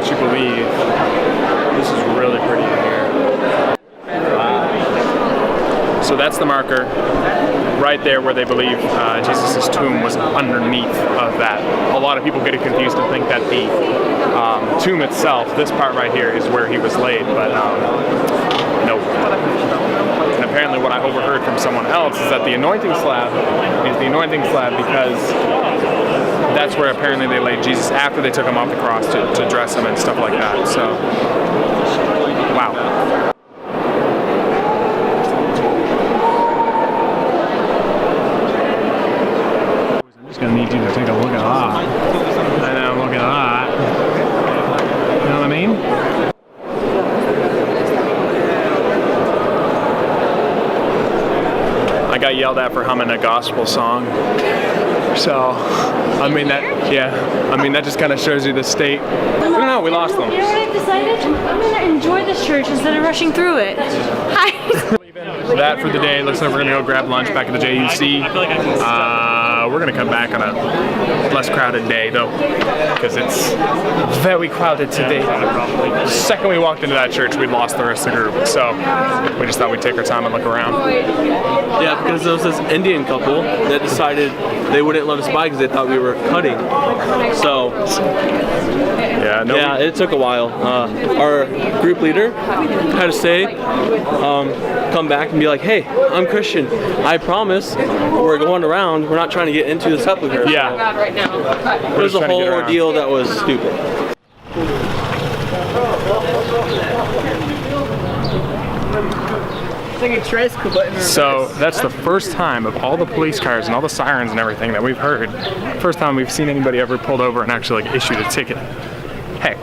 what you believe. This is really pretty in here. So that's the marker right there where they believe Jesus' tomb was underneath of that. A lot of people get it confused and think that the tomb itself, this part right here, is where he was laid, but no. And apparently what I overheard from someone else is that the anointing slab is the anointing slab because that's where apparently they laid Jesus after they took him off the cross to dress him and stuff like that. So, wow. I'm just gonna need you to take a look at that. I know, look at that. You know what I mean? I got yelled at for humming a gospel song. So, I mean that, yeah. I mean that just kind of shows you the state. I don't know, we lost them. You know what I've decided? I'm gonna enjoy this church instead of rushing through it. Hi. That for the day. Looks like we're gonna go grab lunch back at the JUC. We're gonna come back on a less crowded day though, because it's very crowded today. The second we walked into that church, we lost the rest of the group. So we just thought we'd take our time and look around. Yeah, because there was this Indian couple that decided they wouldn't let us by because they thought we were cutting. So Yeah, no. yeah, it took a while. Our group leader had to say, come back and be like, hey, I'm Christian. I promise we're going around. We're not trying to get into the Seplechre. Yeah. It was a whole ordeal that was stupid. So that's the first time of all the police cars and all the sirens and everything that we've heard. First time we've seen anybody ever pulled over and actually like issued a ticket. Heck,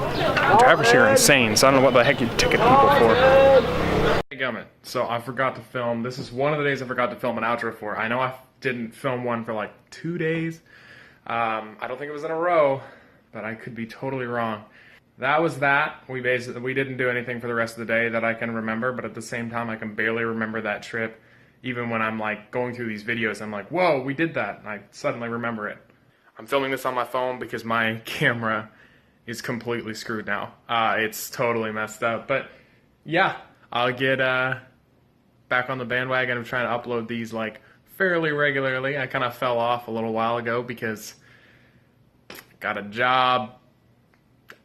drivers here are insane, so I don't know what the heck you ticket people for. Dadgummit. So I forgot to film. This is one of the days I forgot to film an outro for. I know I didn't film one for like 2 days. I don't think it was in a row, but I could be totally wrong. That was that. We didn't do anything for the rest of the day that I can remember, but at the same time I can barely remember that trip. Even when I'm like going through these videos, I'm like, whoa, we did that, and I suddenly remember it. I'm filming this on my phone because my camera is completely screwed now. It's totally messed up, but yeah, I'll get back on the bandwagon of trying to upload these like fairly regularly. I kind of fell off a little while ago because I got a job.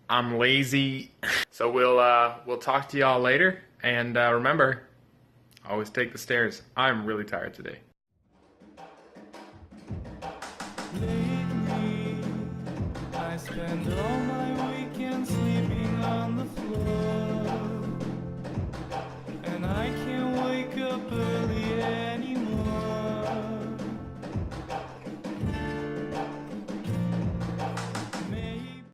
I'm lazy. So we'll talk to y'all later, and remember, always take the stairs. I'm really tired today. Lately, I spend all my weekends sleeping on the floor.